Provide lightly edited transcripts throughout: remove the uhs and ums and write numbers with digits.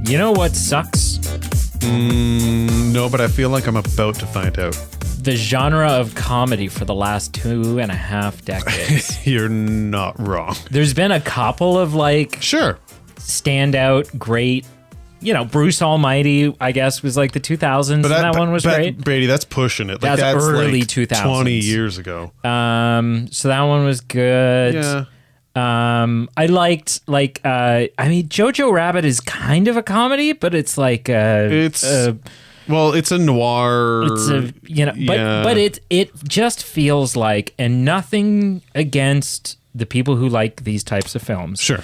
You know what sucks? No, but I feel like I'm about to find out. The genre of comedy for the last 2.5 decades. You're not wrong. There's been a couple of like Sure. standout great, Bruce Almighty, I guess, was like the 2000s, and that one was great. Brady, that's pushing it. Like, That's early like 2000s. 20 years ago. So that one was good. Yeah. I liked Jojo Rabbit is kind of a comedy, but it's like It's a noir. But it just feels like, and nothing against the people who like these types of films. Sure.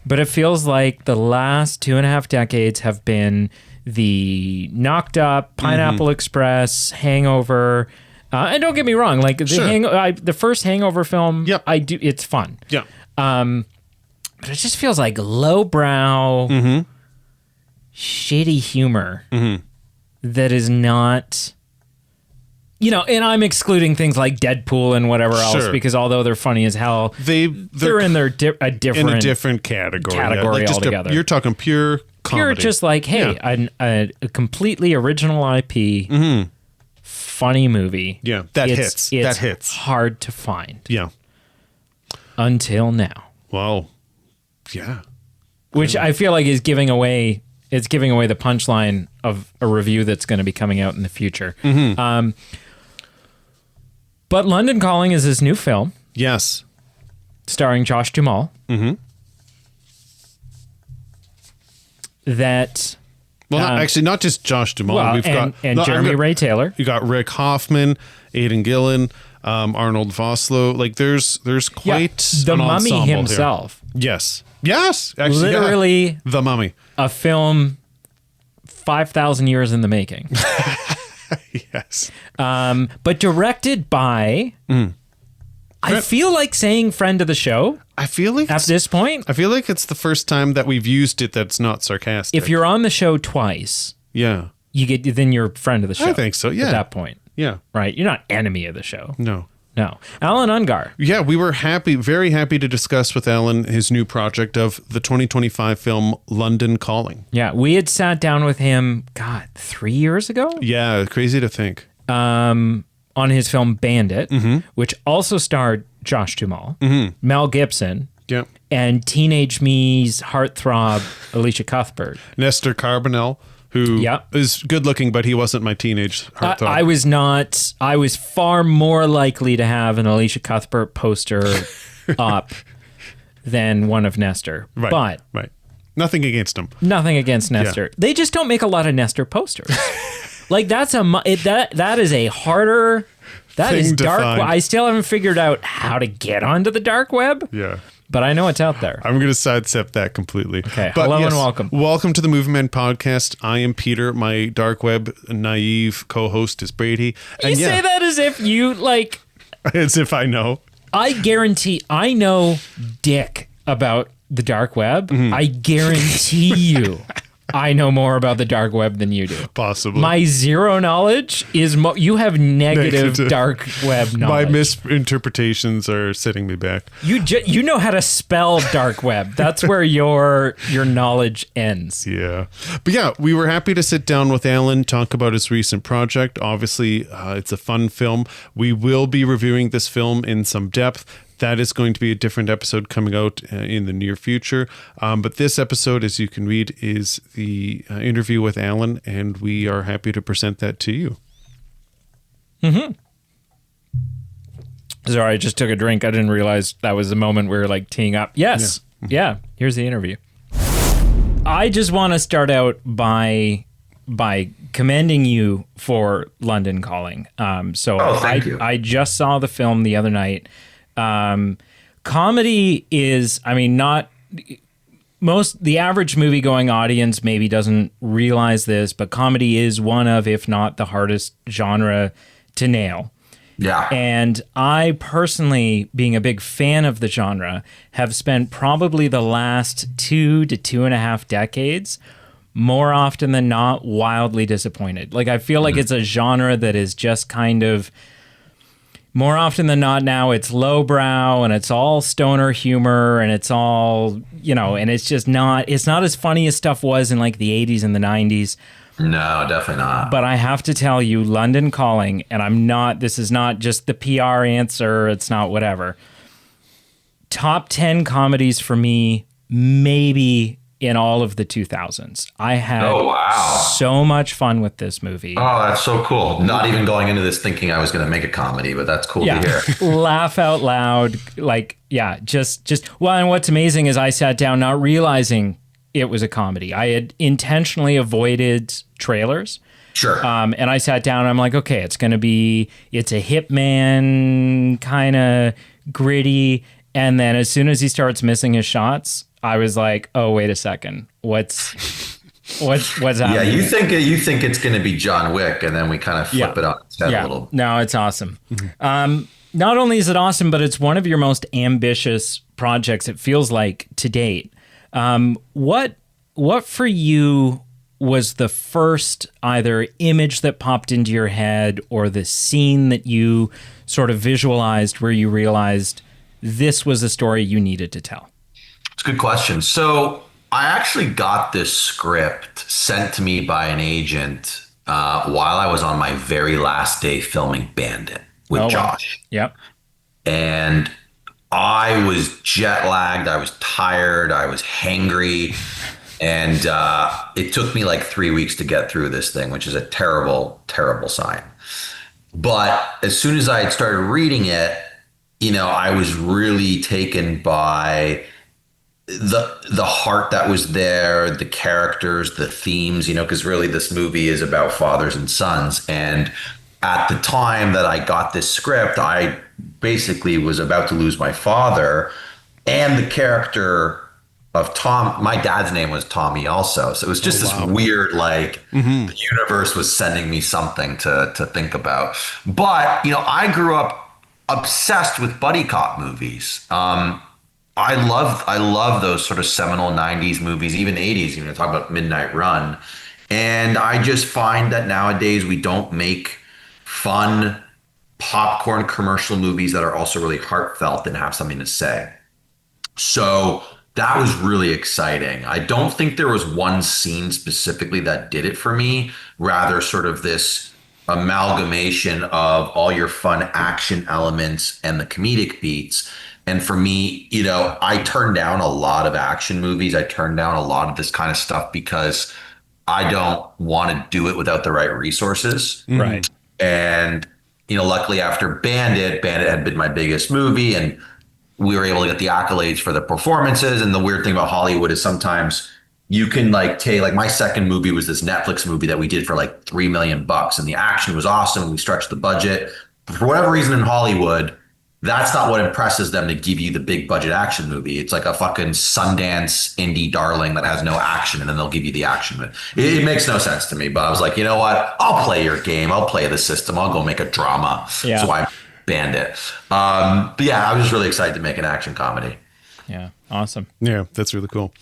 But it feels like the last 2.5 decades have been the Knocked Up, Pineapple Express, Hangover. And don't get me wrong, like the first Hangover film, Yep. it's fun. Yeah. But it just feels like lowbrow, shitty humor that is not, and I'm excluding things like Deadpool and whatever else, because although they're funny as hell, they're in a different category altogether. You're talking pure comedy. Pure, just like, hey, a completely original IP, funny movie. Yeah, that hits. It's that hits. hard to find. Yeah. Until now. Well, yeah. Which I feel like is giving away the punchline of a review that's going to be coming out in the future. But London Calling is his new film. Yes. Starring Josh Duhamel. That... Well, not just Josh Duhamel. We've got Jeremy Ray Taylor. You got Rick Hoffman, Aidan Gillen, Arnold Vosloo. Like there's quite the an Mummy ensemble himself. Here. Yes. Actually, literally the Mummy. A film 5,000 years in the making. Yes. But directed by. I feel like saying friend of the show. I feel like at this point, I feel like it's the first time that we've used it that's not sarcastic. If you're on the show twice, then you're friend of the show. I think so. Yeah. At that point, right. You're not enemy of the show. No. Allan Ungar. Yeah, we were very happy to discuss with Allan his new project of the 2025 film London Calling. Yeah, we had sat down with him. 3 years ago. Yeah, crazy to think. On his film Bandit, which also starred Josh Duhamel, Mel Gibson, and Teenage Me's heartthrob Alicia Cuthbert. Nestor Carbonell, who is good looking, but he wasn't my teenage heartthrob. I was not. I was far more likely to have an Alicia Cuthbert poster up than one of Nestor. Right. Nothing against him. Nothing against Nestor. Yeah. They just don't make a lot of Nestor posters. Like that is a harder, that is dark. I still haven't figured out how to get onto the dark web. Yeah. But I know it's out there. I'm going to sidestep that completely. Okay. Hello and welcome. Welcome to the Movie Men podcast. I am Peter. My dark web naive co-host is Brady. And you say that as if you like. As if I know. I guarantee I know dick about the dark web. I guarantee you. I know more about the dark web than you do. Possibly. My zero knowledge is you have negative dark web knowledge. My misinterpretations are setting me back. You know how to spell dark web. That's where your knowledge ends. Yeah. But yeah, we were happy to sit down with Allan, talk about his recent project. Obviously, it's a fun film. We will be reviewing this film in some depth. That is going to be a different episode coming out in the near future. But this episode, as you can read, is the interview with Allan, and we are happy to present that to you. Sorry, I just took a drink. I didn't realize that was the moment we were like teeing up. Yes. Yeah. Here's the interview. I just want to start out by commending you for London Calling. Thank you. I just saw the film the other night. Comedy is, the average movie-going audience maybe doesn't realize this, but comedy is one of, if not the hardest genre to nail. Yeah. And I personally, being a big fan of the genre, have spent probably the last 2 to 2.5 decades more often than not wildly disappointed. Like, I feel like it's a genre that is just kind of more often than not now it's lowbrow and it's all stoner humor and it's all, and it's just it's not as funny as stuff was in like the 80s and the 90s. No, definitely not. But I have to tell you, London Calling, and this is not just the PR answer, it's not whatever. Top 10 comedies for me, maybe in all of the 2000s. I had so much fun with this movie. Oh, that's so cool. Not even going into this thinking I was going to make a comedy, but that's cool to hear. Laugh out loud. And what's amazing is I sat down not realizing it was a comedy. I had intentionally avoided trailers. Sure. And I sat down and I'm like, okay, it's a hitman kind of gritty. And then as soon as he starts missing his shots, I was like, oh, wait a second. What's happening? Yeah, you think it's going to be John Wick, and then we kind of flip it on its head a little. No, it's awesome. Mm-hmm. Not only is it awesome, but it's one of your most ambitious projects, it feels like, to date. What for you was the first either image that popped into your head or the scene that you sort of visualized where you realized this was a story you needed to tell? It's a good question. So I actually got this script sent to me by an agent while I was on my very last day filming Bandit with Josh. Wow. Yep. And I was jet lagged. I was tired. I was hangry. And it took me like 3 weeks to get through this thing, which is a terrible, terrible sign. But as soon as I had started reading it, I was really taken by the heart that was there, the characters, the themes, because really this movie is about fathers and sons. And at the time that I got this script, I basically was about to lose my father, and the character of Tom, my dad's name was Tommy also. So it was just this weird, the universe was sending me something to think about. But, I grew up obsessed with buddy cop movies. I love those sort of seminal 90s movies, even 80s, talk about Midnight Run. And I just find that nowadays we don't make fun popcorn commercial movies that are also really heartfelt and have something to say. So that was really exciting. I don't think there was one scene specifically that did it for me, rather sort of this amalgamation of all your fun action elements and the comedic beats. And for me, I turned down a lot of action movies. I turned down a lot of this kind of stuff because I don't want to do it without the right resources. Right. And, luckily after Bandit had been my biggest movie, and we were able to get the accolades for the performances. And the weird thing about Hollywood is sometimes you can take my second movie was this Netflix movie that we did for like $3 million, and the action was awesome. We stretched the budget. But for whatever reason in Hollywood, that's not what impresses them to give you the big budget action movie. It's like a fucking Sundance indie darling that has no action, and then they'll give you the action. It makes no sense to me. But I was like, you know what? I'll play your game. I'll play the system. I'll go make a drama. Yeah. So I Bandit. But yeah, I was just really excited to make an action comedy. Yeah. Awesome. Yeah, that's really cool.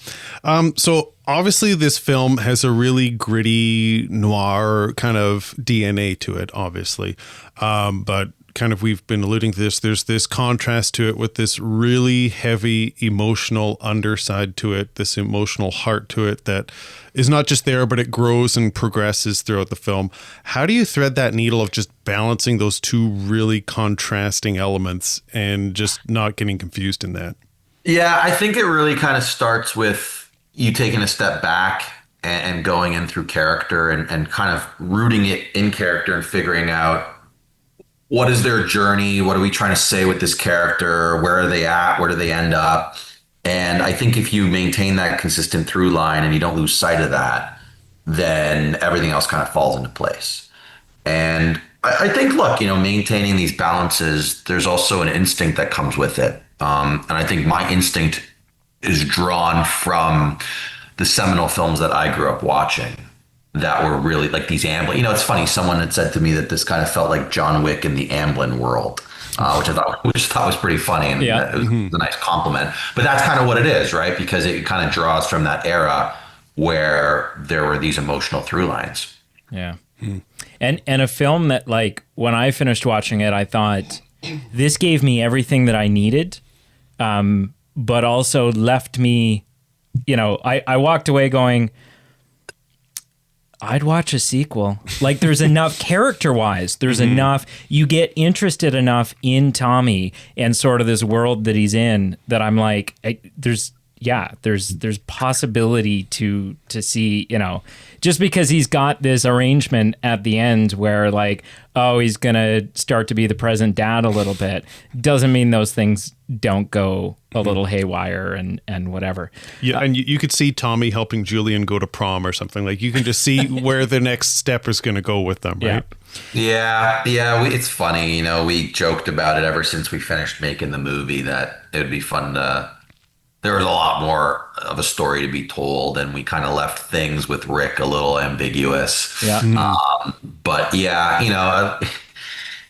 So obviously this film has a really gritty noir kind of DNA to it, obviously. But kind of, we've been alluding to this, there's this contrast to it with this really heavy emotional underside to it, this emotional heart to it that is not just there, but it grows and progresses throughout the film. How do you thread that needle of just balancing those two really contrasting elements and just not getting confused in that? Yeah, I think it really kind of starts with you taking a step back and going in through character and kind of rooting it in character and figuring out what is their journey? What are we trying to say with this character? Where are they at? Where do they end up? And I think if you maintain that consistent through line and you don't lose sight of that, then everything else kind of falls into place. And I think, look, maintaining these balances, there's also an instinct that comes with it. And I think my instinct is drawn from the seminal films that I grew up watching that were really like these Amblin. It's funny. Someone had said to me that this kind of felt like John Wick in the Amblin world, which I thought was pretty funny, and it was a nice compliment. But that's kind of what it is, right? Because it kind of draws from that era where there were these emotional through lines. Yeah, and a film that, like, when I finished watching it, I thought, this gave me everything that I needed, but also left me, I walked away going, I'd watch a sequel. Like, there's enough character-wise. There's enough. You get interested enough in Tommy and sort of this world that he's in that I'm like, there's possibility to see, just because he's got this arrangement at the end where like, oh, he's gonna start to be the present dad a little bit, doesn't mean those things don't go a little haywire and whatever. Yeah, and you could see Tommy helping Julian go to prom or something. Like, you can just see where the next step is going to go with them, right? Yeah. It's funny, we joked about it ever since we finished making the movie that it would be fun to. There was a lot more of a story to be told, and we kind of left things with Rick a little ambiguous. Yeah. But yeah,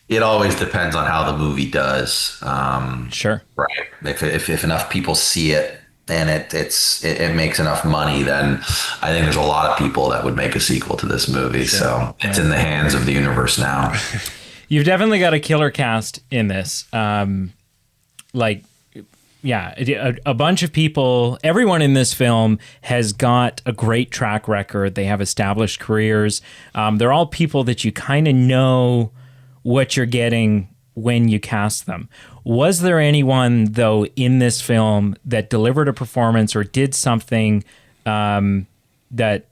it always depends on how the movie does. Sure. Right. If enough people see it and it makes enough money, then I think there's a lot of people that would make a sequel to this movie. Sure. So it's in the hands of the universe now. You've definitely got a killer cast in this. Yeah, a bunch of people, everyone in this film has got a great track record. They have established careers. They're all people that you kind of know what you're getting when you cast them. Was there anyone, though, in this film that delivered a performance or did something that,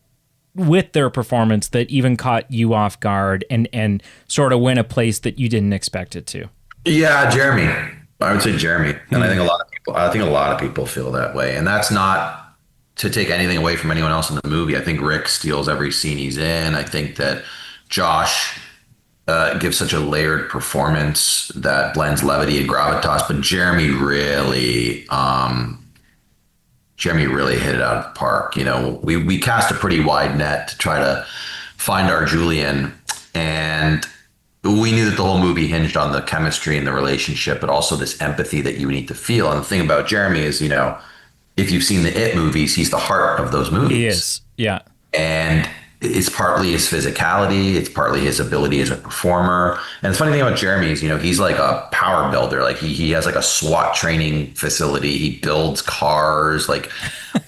with their performance, that even caught you off guard and sort of went a place that you didn't expect it to? Yeah, Jeremy. I would say Jeremy. And I think a lot of people feel that way. And that's not to take anything away from anyone else in the movie. I think Rick steals every scene he's in. I think that Josh gives such a layered performance that blends levity and gravitas. But Jeremy really hit it out of the park. We cast a pretty wide net to try to find our Julian, and we knew that the whole movie hinged on the chemistry and the relationship, but also this empathy that you need to feel. And the thing about Jeremy is, if you've seen the It movies, he's the heart of those movies. He is, yeah. And it's partly his physicality, it's partly his ability as a performer. And the funny thing about Jeremy is, he's like a power builder. Like he has like a SWAT training facility. He builds cars. Like,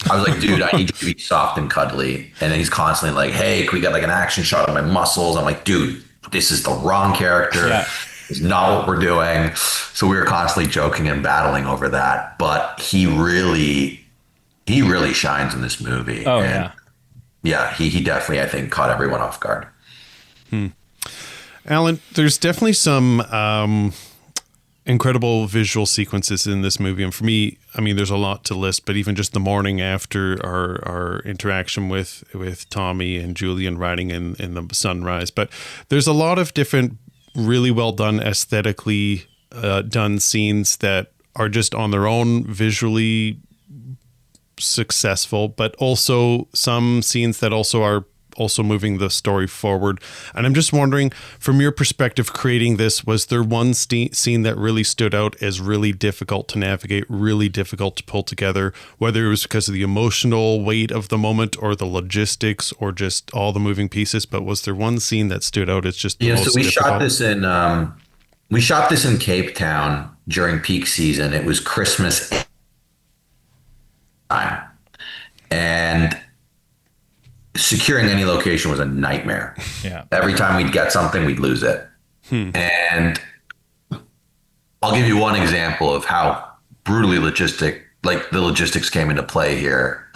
I was like, dude, I need you to be soft and cuddly. And then he's constantly like, hey, can we get like an action shot of my muscles? I'm like, dude, this is the wrong character. Yeah. It's not what we're doing. So we were constantly joking and battling over that. But he really shines in this movie. Oh, and yeah, he definitely, I think, caught everyone off guard. Allan, there's definitely some incredible visual sequences in this movie. And for me, I mean, there's a lot to list, but even just the morning after our interaction with Tommy and Julian riding in the sunrise. But there's a lot of different really well done, aesthetically done scenes that are just on their own visually successful, but also some scenes that also are also moving the story forward. And I'm just wondering, from your perspective creating this, was there one scene that really stood out as really difficult to navigate, really difficult to pull together, whether it was because of the emotional weight of the moment or the logistics or just all the moving pieces? But was there one scene that stood out as just the most so we difficult? We shot this in Cape Town during peak season. It was Christmas time, and securing any location was a nightmare. Yeah. Every time we'd get something, we'd lose it. And I'll give you one example of how brutally the logistics came into play here,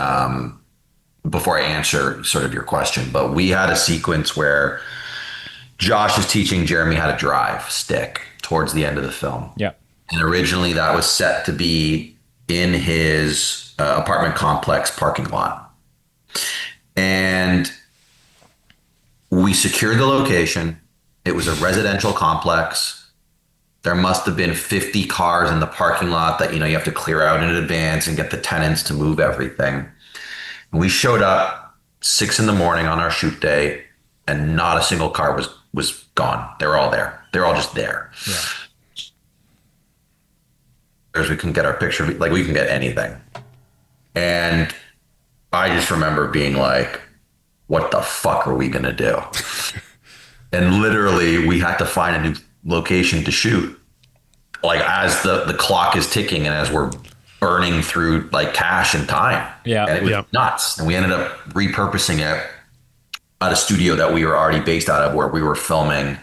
before I answer sort of your question. But we had a sequence where Josh is teaching Jeremy how to drive stick towards the end of the film. Yeah. And originally that was set to be in his apartment complex parking lot. And we secured the location. It was a residential complex. There must have been 50 cars in the parking lot that, you have to clear out in advance and get the tenants to move everything. And we showed up 6 a.m. on our shoot day, and not a single car was gone. They were all there. They were all just there. Yeah. We can get our picture, like we can get anything. And I just remember being like, what the fuck are we going to do? And literally we had to find a new location to shoot. like as the clock is ticking and as we're burning through like cash and time. Yeah. And it was nuts. And we ended up repurposing it at a studio that we were already based out of, where we were filming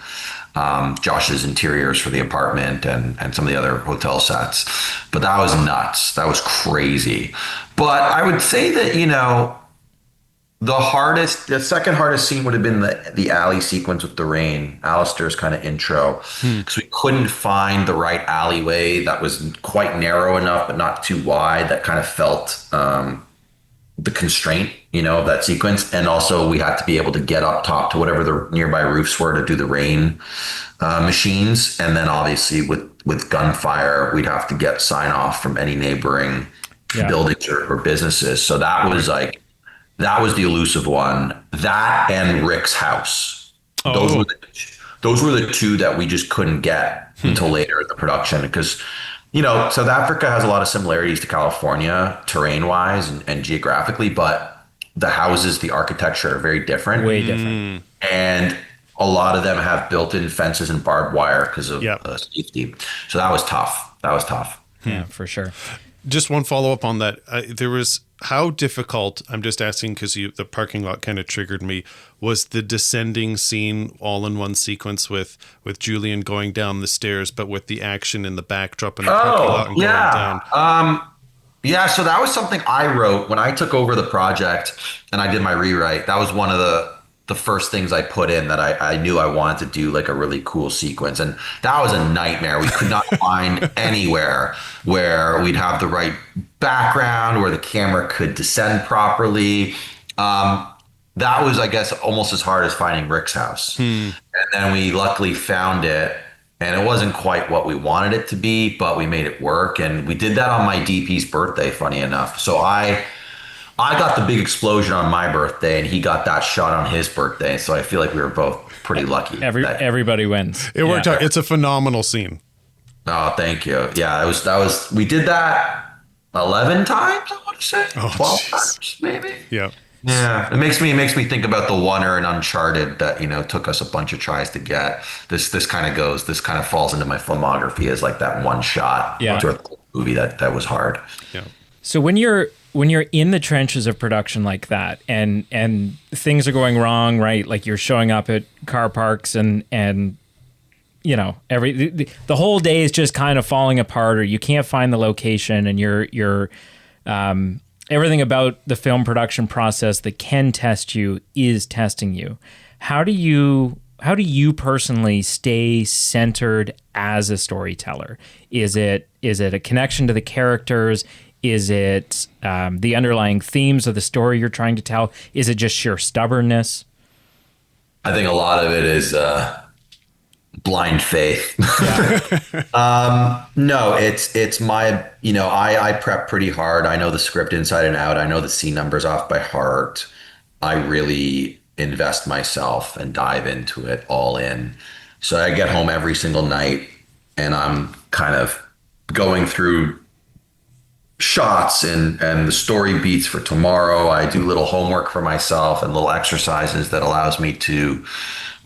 Josh's interiors for the apartment and some of the other hotel sets. But that was nuts. That was crazy. But I would say that, you know, the second hardest scene would have been the alley sequence with the rain, Alistair's kind of intro, because we couldn't find the right alleyway that was quite narrow enough, but not too wide, that kind of felt the constraint, you know, of that sequence. And also we had to be able to get up top to whatever the nearby roofs were to do the rain machines. And then obviously with gunfire, we'd have to get sign off from any neighboring buildings or businesses. So that was the elusive one. That and Rick's house. Those were the two that we just couldn't get until later in the production, because, you know, South Africa has a lot of similarities to California terrain-wise and geographically, but the houses, the architecture are very different. Way different. And a lot of them have built-in fences and barbed wire because of safety. So that was tough. Yeah, for sure. Just one follow-up on that. There was, how difficult, I'm just asking because the parking lot kind of triggered me, was the descending scene all in one sequence with Julian going down the stairs, but with the action in the backdrop in the parking lot and going down? Yeah, so that was something I wrote when I took over the project and I did my rewrite. That was one of the first things I put in, that I knew I wanted to do like a really cool sequence. And that was a nightmare. We could not find anywhere where we'd have the right background, where the camera could descend properly. That was, I guess, almost as hard as finding Rick's house. And then we luckily found it, and it wasn't quite what we wanted it to be, but we made it work. And we did that on my DP's birthday, funny enough. So I got the big explosion on my birthday, and he got that shot on his birthday. So I feel like we were both pretty lucky. Everybody wins. It worked out. It's a phenomenal scene. Oh, thank you. Yeah, we did that 11 times, I want to say. 12 times, maybe. Yeah. Yeah. It makes me think about the oneer in Uncharted that, you know, took us a bunch of tries to get. This kind of falls into my filmography as like that one shot movie that was hard. Yeah. So when you're in the trenches of production like that, and things are going wrong, right? Like you're showing up at car parks and you know, the whole day is just kind of falling apart, or you can't find the location, and you're everything about the film production process that can test you is testing you. How do you personally stay centered as a storyteller? Is it a connection to the characters? Is it the underlying themes of the story you're trying to tell? Is it just sheer stubbornness? I think a lot of it is blind faith. No, it's my, you know, I prep pretty hard. I know the script inside and out. I know the scene numbers off by heart. I really invest myself and dive into it all in. So I get home every single night and I'm kind of going through shots and the story beats for tomorrow. I do little homework for myself and little exercises that allows me to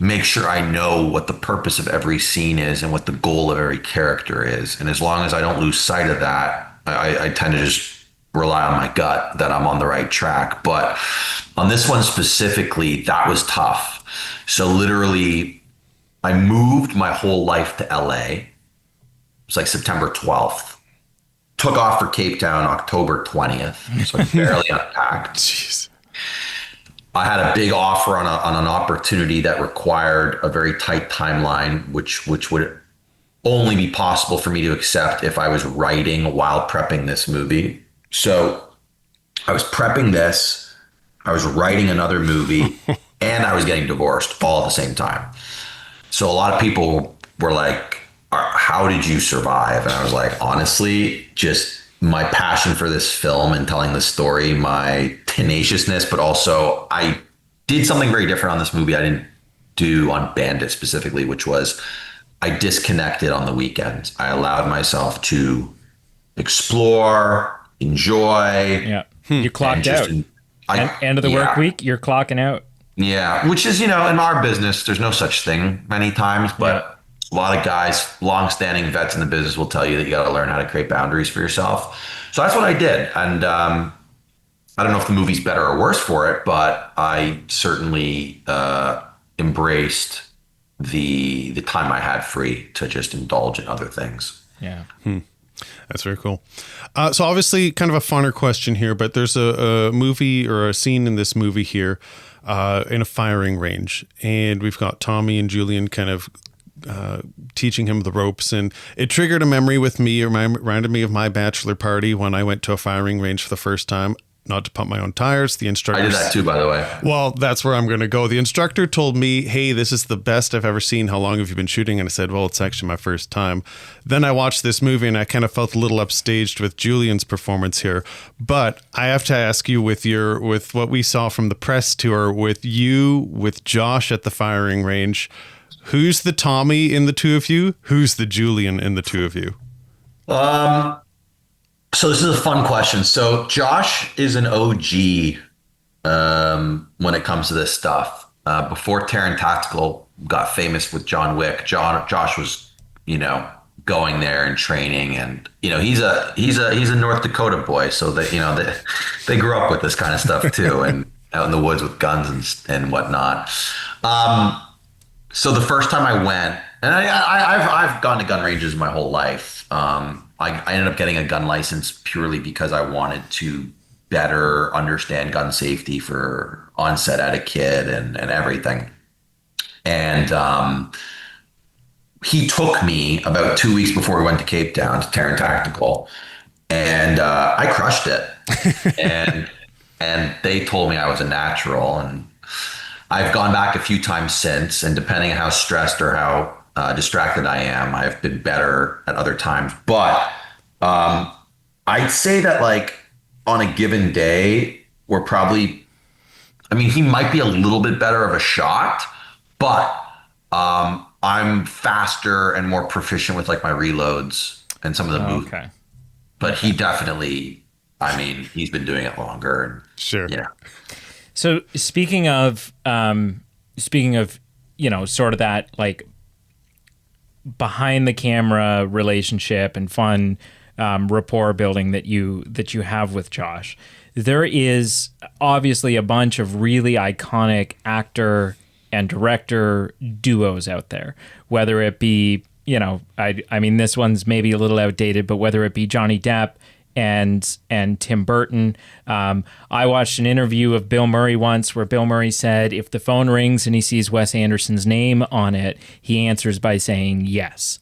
make sure I know what the purpose of every scene is and what the goal of every character is. And as long as I don't lose sight of that, I tend to just rely on my gut that I'm on the right track. But on this one specifically, that was tough. So literally, I moved my whole life to LA. It was like September 12th. Took off for Cape Town October 20th. So I barely unpacked. Jeez. I had a big offer on an opportunity that required a very tight timeline, which would only be possible for me to accept if I was writing while prepping this movie. So I was prepping this, I was writing another movie, and I was getting divorced all at the same time. So a lot of people were like, how did you survive? And I was like, honestly, just my passion for this film and telling the story, my tenaciousness, but also I did something very different on this movie I didn't do on Bandit specifically, which was I disconnected on the weekends. I allowed myself to explore, enjoy. Yeah. You clocked out. End of the work week, you're clocking out. Yeah. Which is, you know, in our business, there's no such thing many times, but A lot of guys, long-standing vets in the business, will tell you that you got to learn how to create boundaries for yourself. So that's what I did. And I don't know if the movie's better or worse for it, but I certainly embraced the time I had free to just indulge in other things. Yeah. That's very cool. So obviously kind of a funner question here, but there's a movie or a scene in this movie here in a firing range. And we've got Tommy and Julian kind of teaching him the ropes, and it triggered a memory with me, or reminded me of my bachelor party when I went to a firing range for the first time. Not to pump my own tires. The instructor. I did that too, by the way. Well, that's where I'm going to go. The instructor told me, "Hey, this is the best I've ever seen. How long have you been shooting?" And I said, "Well, it's actually my first time." Then I watched this movie and I kind of felt a little upstaged with Julian's performance here. But I have to ask you, with what we saw from the press tour, with Josh at the firing range, who's the Tommy in the two of you? Who's the Julian in the two of you? So this is a fun question. So Josh is an OG when it comes to this stuff. Before Terran Tactical got famous with John Wick, Josh was, going there and training, and he's a North Dakota boy, so that they grew up with this kind of stuff too, and out in the woods with guns and whatnot. So the first time I went, and I've gone to gun ranges my whole life. I ended up getting a gun license purely because I wanted to better understand gun safety for on-set etiquette and everything. And he took me about 2 weeks before we went to Cape Town to Terran Tactical, and I crushed it. and they told me I was a natural, and I've gone back a few times since, and depending on how stressed or how distracted I am, I've been better at other times. But I'd say that, like, on a given day, we're probably, he might be a little bit better of a shot, but I'm faster and more proficient with, like, my reloads and some of the moves. Okay. But he definitely, he's been doing it longer. And, sure. Yeah. So speaking of, sort of that, like, behind the camera relationship and fun rapport building that you have with Josh, there is obviously a bunch of really iconic actor and director duos out there, whether it be, this one's maybe a little outdated, but whether it be Johnny Depp and Tim Burton. I watched an interview of Bill Murray once where Bill Murray said if the phone rings and he sees Wes Anderson's name on it, he answers by saying yes.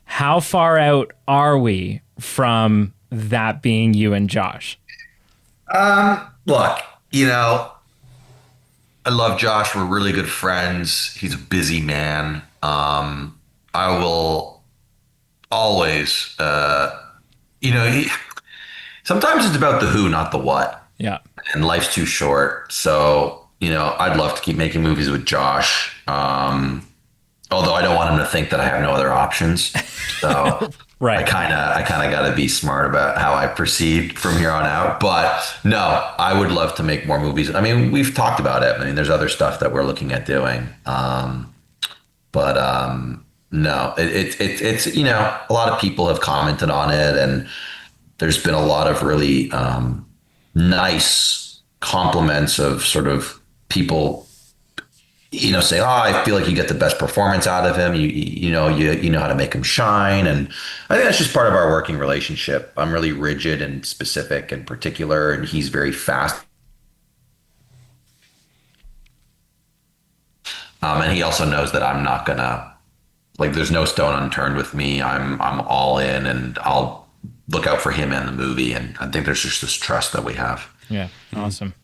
How far out are we from that being you and Josh? Look, I love Josh. We're really good friends. He's a busy man. I will always, sometimes it's about the who, not the what. Yeah. And life's too short. So, I'd love to keep making movies with Josh. Although I don't want him to think that I have no other options. So right. I kind of got to be smart about how I proceed from here on out. But no, I would love to make more movies. We've talked about it. There's other stuff that we're looking at doing. No, it's a lot of people have commented on it, and there's been a lot of really nice compliments of sort of people, say, "Oh, I feel like you get the best performance out of him. You know how to make him shine." And I think that's just part of our working relationship. I'm really rigid and specific and particular, and he's very fast. And he also knows that I'm not gonna, there's no stone unturned with me. I'm all in, and I'll look out for him and the movie. And I think there's just this trust that we have. Yeah. Awesome.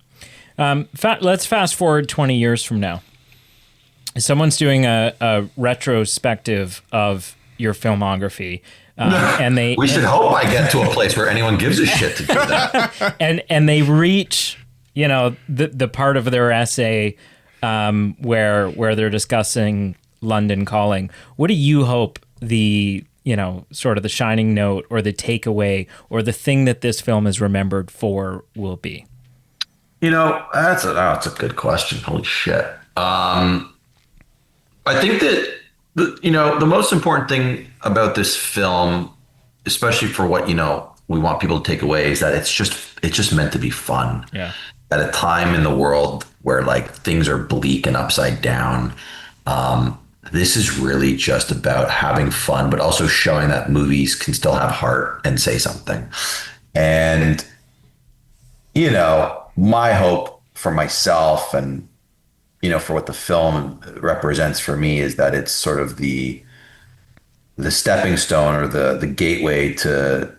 Let's fast forward 20 years from now. Someone's doing a retrospective of your filmography. And we should hope I get to a place where anyone gives a shit to do that. and they reach, the part of their essay where they're discussing London Calling. What do you hope the, sort of the shining note or the takeaway or the thing that this film is remembered for will be? That's a good question. Holy shit. I think that The most important thing about this film, especially for what, we want people to take away, is that it's just meant to be fun. Yeah. At a time in the world where like things are bleak and upside down, this is really just about having fun, but also showing that movies can still have heart and say something. And, my hope for myself and, for what the film represents for me is that it's sort of the stepping stone or the gateway to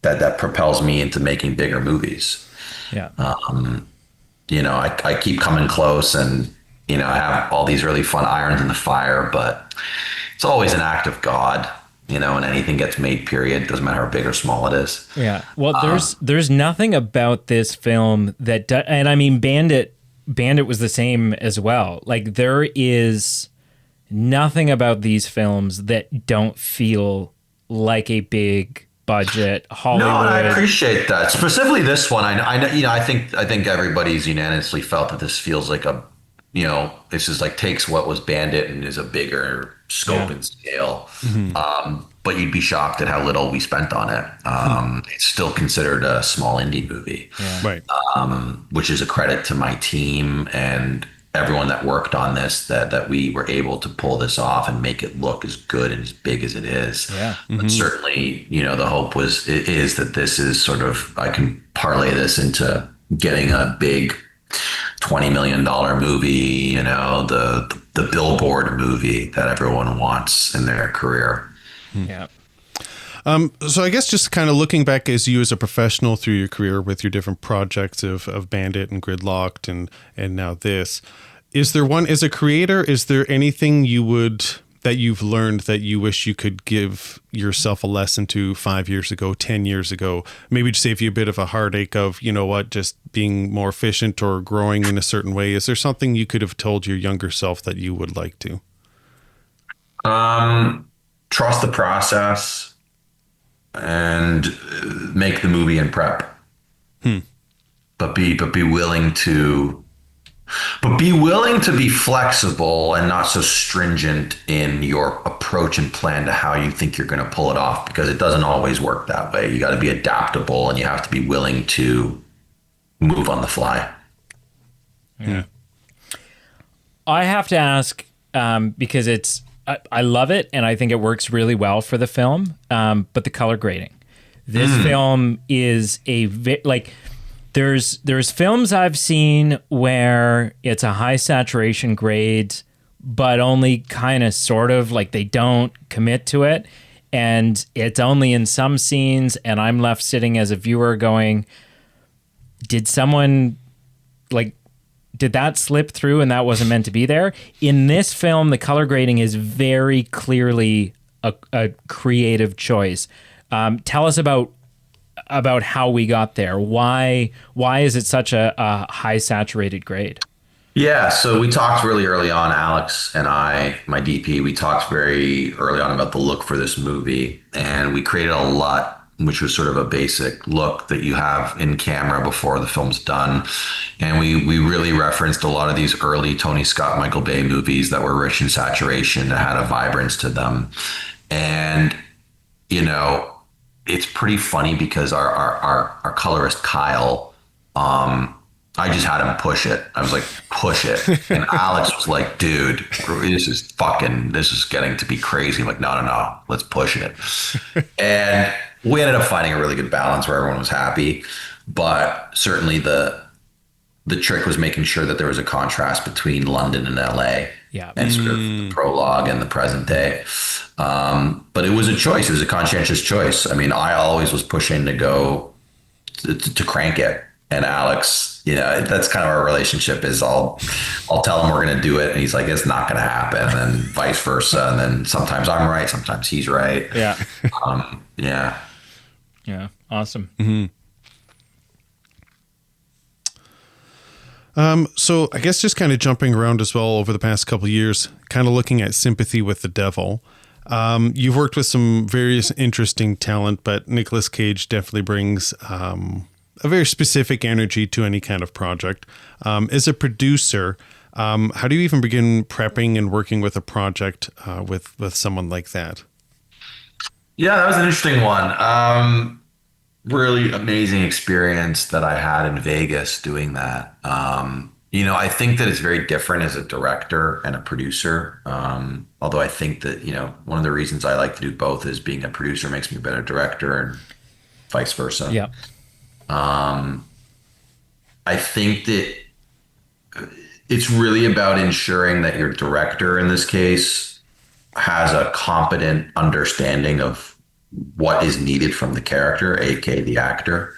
that propels me into making bigger movies. Yeah. I keep coming close and, I have all these really fun irons in the fire, but it's always an act of God, and anything gets made, period. Doesn't matter how big or small it is. Yeah. Well, there's nothing about this film that, and I mean, Bandit was the same as well. Like, there is nothing about these films that don't feel like a big budget Hollywood. No, and I appreciate that. Specifically this one, I think everybody's unanimously felt that this feels like this is like takes what was Bandit and is a bigger scope and scale. Mm-hmm. But you'd be shocked at how little we spent on it. It's still considered a small indie movie, right? Which is a credit to my team and everyone that worked on this, that we were able to pull this off and make it look as good and as big as it is. Yeah. Mm-hmm. But certainly, the hope is that this is sort of, I can parlay this into getting a big $20 million movie, the Billboard movie that everyone wants in their career. Yeah. So I guess just kind of looking back as you as a professional through your career with your different projects of Bandit and Gridlocked and now this, is there one, as a creator, is there anything that you've learned that you wish you could give yourself a lesson to 5 years ago, 10 years ago, maybe to save you a bit of a heartache of, just being more efficient or growing in a certain way? Is there something you could have told your younger self that you would like to? Trust the process and make the movie in prep. But be willing to be flexible and not so stringent in your approach and plan to how you think you're going to pull it off, because it doesn't always work that way. You got to be adaptable and you have to be willing to move on the fly. Yeah. I have to ask, because I love it and I think it works really well for the film, but the color grading. This film is there's films I've seen where it's a high saturation grade, but only kind of sort of like they don't commit to it. And it's only in some scenes. And I'm left sitting as a viewer going, did that slip through and that wasn't meant to be there? In this film, the color grading is very clearly a creative choice. Tell us about how we got there. Why is it such a high saturated grade? Yeah, so we talked really early on, Alex and I, my DP, we talked very early on about the look for this movie, and we created a LUT, which was sort of a basic look that you have in camera before the film's done. And we really referenced a lot of these early Tony Scott, Michael Bay movies that were rich in saturation, that had a vibrance to them. And, it's pretty funny because our colorist, Kyle, I just had him push it. I was like, push it. And Alex was like, dude, this is getting to be crazy. I'm like, no, let's push it. And we ended up finding a really good balance where everyone was happy. But certainly the trick was making sure that there was a contrast between London and LA. Yeah. And sort of the prologue and the present day. But it was a choice. It was a conscientious choice. I mean, I always was pushing to go to crank it. And Alex, that's kind of our relationship is I'll tell him we're going to do it. And he's like, it's not going to happen. And then vice versa. And then sometimes I'm right. Sometimes he's right. Yeah. Yeah. Yeah. Awesome. Mm-hmm. So I guess just kind of jumping around as well over the past couple of years, kind of looking at Sympathy with the Devil. You've worked with some various interesting talent, but Nicolas Cage definitely brings a very specific energy to any kind of project. As a producer, How do you even begin prepping and working with a project with someone like that? Yeah, that was an interesting one. Really amazing experience that I had in Vegas doing that. I think that it's very different as a director and a producer. Although I think that, one of the reasons I like to do both is being a producer makes me a better director and vice versa. Yeah. I think that it's really about ensuring that your director in this case has a competent understanding of what is needed from the character, aka the actor,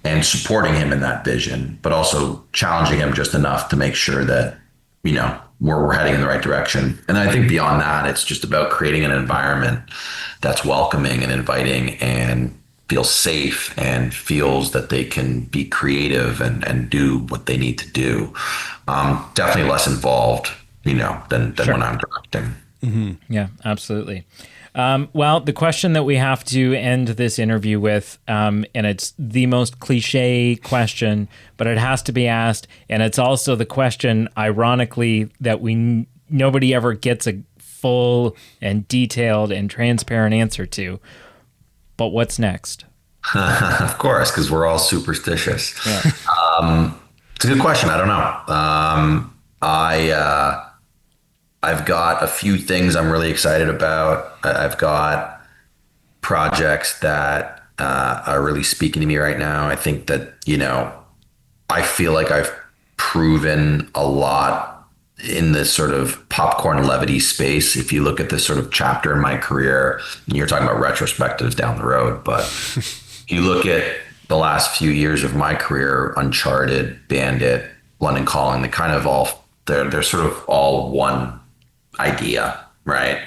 and supporting him in that vision, but also challenging him just enough to make sure that, we're heading in the right direction. And I think beyond that, it's just about creating an environment that's welcoming and inviting and feels safe and feels that they can be creative and do what they need to do. Definitely less involved, than Sure. when I'm directing. Mm-hmm. Yeah, absolutely. Well, the question that we have to end this interview with, and it's the most cliche question, but it has to be asked, and it's also the question, ironically, that nobody ever gets a full and detailed and transparent answer to. But what's next? Of course, because we're all superstitious. Yeah. It's a good question. I don't know. I've got a few things I'm really excited about. I've got projects that are really speaking to me right now. I think that, I feel like I've proven a lot in this sort of popcorn levity space. If you look at this sort of chapter in my career, and you're talking about retrospectives down the road, but you look at the last few years of my career, Uncharted, Bandit, London Calling, they're sort of all one idea, right?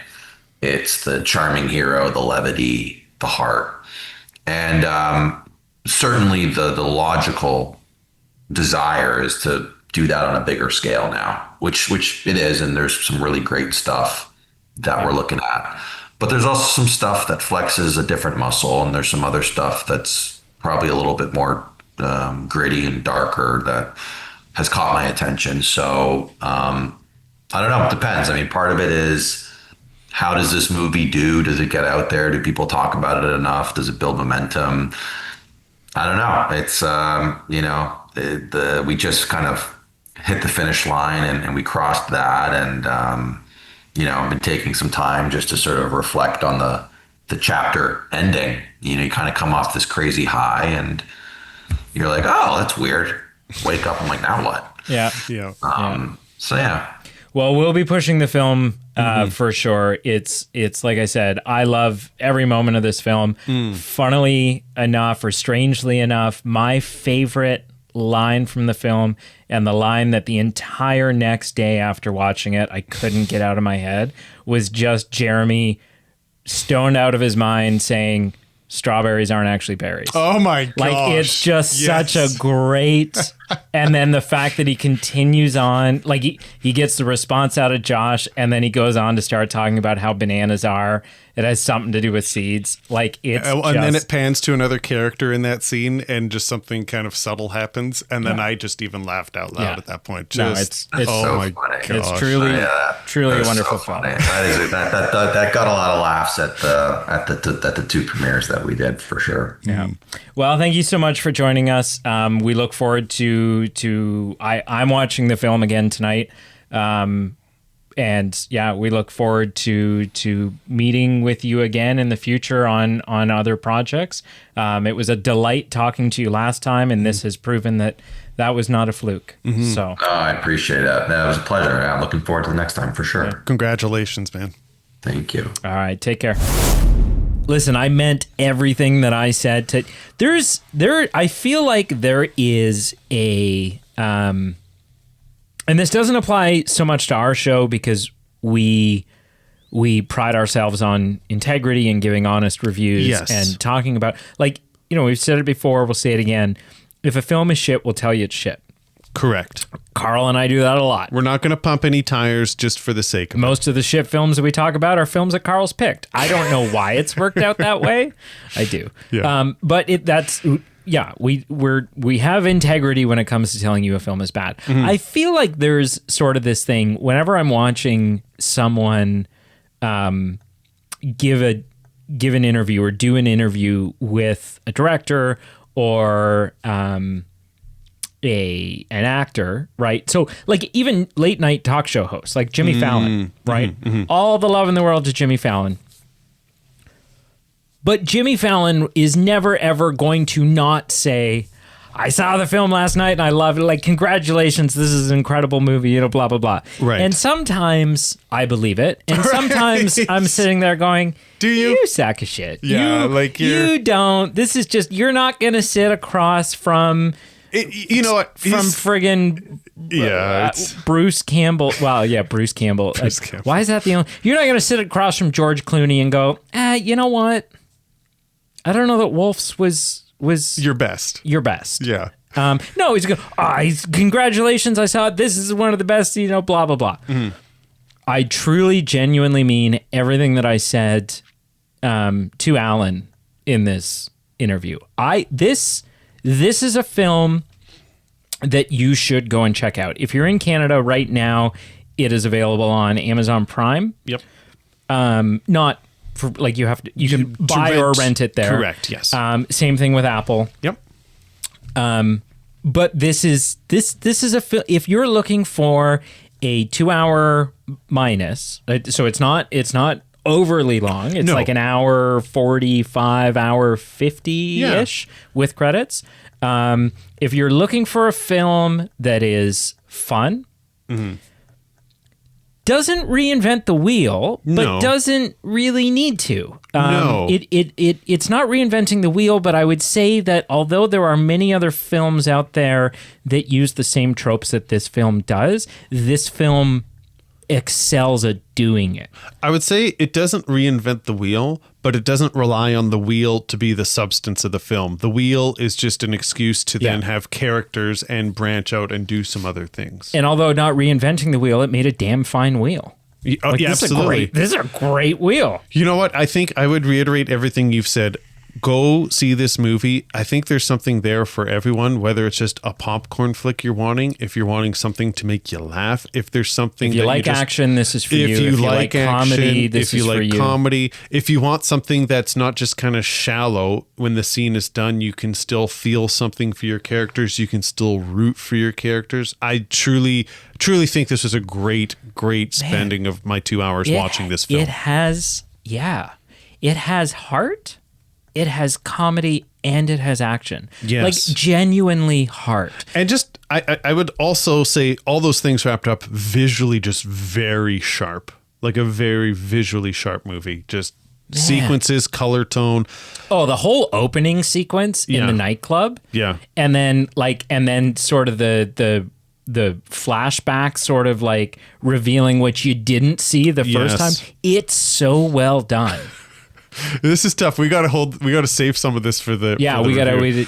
It's the charming hero, the levity, the heart. And certainly the logical desire is to do that on a bigger scale now, which it is. And there's some really great stuff that we're looking at. But there's also some stuff that flexes a different muscle. And there's some other stuff that's probably a little bit more gritty and darker that has caught my attention. So I don't know. It depends. I mean, part of it is, how does this movie do? Does it get out there? Do people talk about it enough? Does it build momentum? I don't know. It's, we just kind of hit the finish line and we crossed that. And, I've been taking some time just to sort of reflect on the chapter ending. You kind of come off this crazy high and you're like, oh, that's weird. Wake up. I'm like, now what? Yeah. So, yeah. Well, we'll be pushing the film for sure. It's like I said, I love every moment of this film. Funnily enough, or strangely enough, my favorite line from the film, and the line that the entire next day after watching it I couldn't get out of my head, was just Jeremy stoned out of his mind saying, "Strawberries aren't actually berries." Oh my gosh. Like, it's just such a great, and then the fact that he continues on, like he gets the response out of Josh, and then he goes on to start talking about how bananas are. It has something to do with seeds. Like, it's and then it pans to another character in that scene, and just something kind of subtle happens, and then I just even laughed out loud at that point. It's oh so my funny. Gosh. It's truly a wonderful film. That got a lot of laughs at the two premieres that we did, for sure. Yeah. Well, thank you so much for joining us. We look forward to I'm watching the film again tonight. And yeah, we look forward to meeting with you again in the future on other projects. It was a delight talking to you last time, and this has proven that was not a fluke. So I appreciate it. That was a pleasure. I'm looking forward to the next time, for sure. Yeah. Congratulations, man. Thank you. All right, take care. Listen, I meant everything that I said. I feel like there is a and this doesn't apply so much to our show, because we pride ourselves on integrity and giving honest reviews and talking about, like, we've said it before, we'll say it again. If a film is shit, we'll tell you it's shit. Correct. Carl and I do that a lot. We're not going to pump any tires just for the sake of Most of the shit films that we talk about are films that Carl's picked. I don't know why it's worked out that way. I do. Yeah. But we have integrity when it comes to telling you a film is bad. Mm-hmm. I feel like there's sort of this thing whenever I'm watching someone give an interview or do an interview with a director or an actor, right? So like even late night talk show hosts like Jimmy Fallon, right? Mm-hmm. All the love in the world to Jimmy Fallon. But Jimmy Fallon is never, ever going to not say, I saw the film last night and I loved it. Like, congratulations, this is an incredible movie, you know, blah, blah, blah. Right. And sometimes I believe it. And sometimes I'm sitting there going, do you? You sack of shit. Yeah, you don't. This is just, you're not going to sit across from... you know what? From friggin' Bruce Campbell. Well, yeah, Bruce Campbell. Campbell. Why is that the only... You're not going to sit across from George Clooney and go, you know what? I don't know that Wolf's was your best. Your best. Yeah. No, he's going, congratulations, I saw it. This is one of the best, you know, blah, blah, blah. Mm-hmm. I truly, genuinely mean everything that I said to Allan in this interview. This is a film that you should go and check out. If you're in Canada right now, it is available on Amazon Prime. Yep. Not for like you can buy or rent it there. Correct. Yes. Same thing with Apple. Yep. But this is a film. If you're looking for a 2-hour minus, so it's not overly long. It's like an hour 45, hour 50-ish with credits. If you're looking for a film that is fun, doesn't reinvent the wheel, but doesn't really need to. It's not reinventing the wheel, but I would say that although there are many other films out there that use the same tropes that this film does, this film excels at doing it. I would say it doesn't reinvent the wheel, but it doesn't rely on the wheel to be the substance of the film. The wheel is just an excuse to then have characters and branch out and do some other things. And although not reinventing the wheel, it made a damn fine wheel. Absolutely. This is a great wheel. You know what? I think I would reiterate everything you've said. Go see this movie. I think there's something there for everyone, whether it's just a popcorn flick you're wanting, if you're wanting something to make you laugh, if there's something if you like action, this is for you. If you like comedy, this is for you. If you like comedy, if you want something that's not just kind of shallow, when the scene is done, you can still feel something for your characters. You can still root for your characters. I truly think this was a great spending of my 2 hours watching this film. It has heart. It has comedy and it has action. Yes. Like genuinely heart. And just, I would also say all those things wrapped up visually just very sharp. Like a very visually sharp movie. Just sequences, color tone. Oh, the whole opening sequence in the nightclub. Yeah. And then sort of the flashback sort of like revealing what you didn't see the first time. It's so well done. This is tough. We got to save some of this for the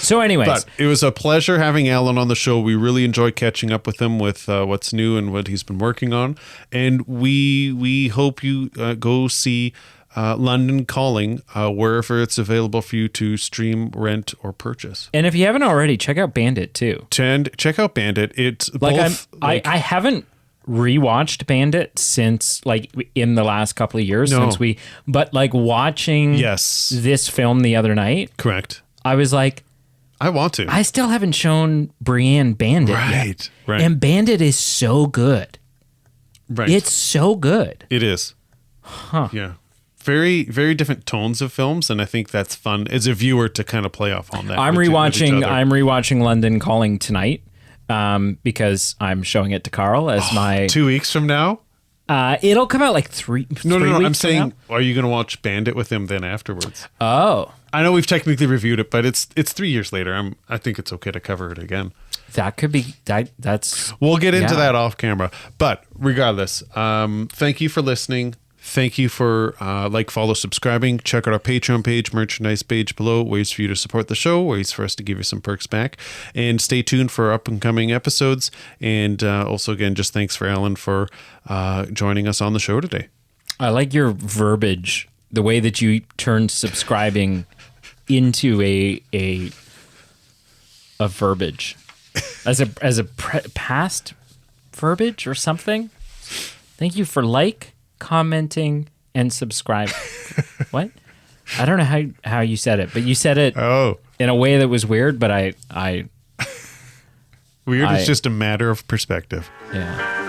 So anyways, but it was a pleasure having Allan on the show. We really enjoy catching up with him with what's new and what he's been working on, and we hope you go see London Calling wherever it's available for you to stream, rent, or purchase. And if you haven't already, check out Bandit too. Check out Bandit. It's I haven't rewatched Bandit since like in the last couple of years but like watching this film the other night. Correct. I was like, I want to. I still haven't shown Brienne Bandit yet. Right. And Bandit is so good. Right. It's so good. It is. Huh. Yeah. Very, very different tones of films, and I think that's fun as a viewer to kind of play off on that. I'm rewatching London Calling tonight. Because I'm showing it to Carl as my 2 weeks from now. It'll come out like three weeks I'm saying, are you going to watch Bandit with him then afterwards? Oh, I know we've technically reviewed it, but it's 3 years later. I think it's okay to cover it again. That could be that's. We'll get into that off camera, but regardless, thank you for listening. Thank you for follow, subscribing. Check out our Patreon page, merchandise page below, ways for you to support the show, ways for us to give you some perks back. And stay tuned for up and coming episodes. And also, again, just thanks for Allan for joining us on the show today. I like your verbiage, the way that you turned subscribing into a of verbiage as a past verbiage or something. Thank you for commenting, and subscribe. What? I don't know how you said it, but you said it in a way that was weird, but I weird is just a matter of perspective. Yeah.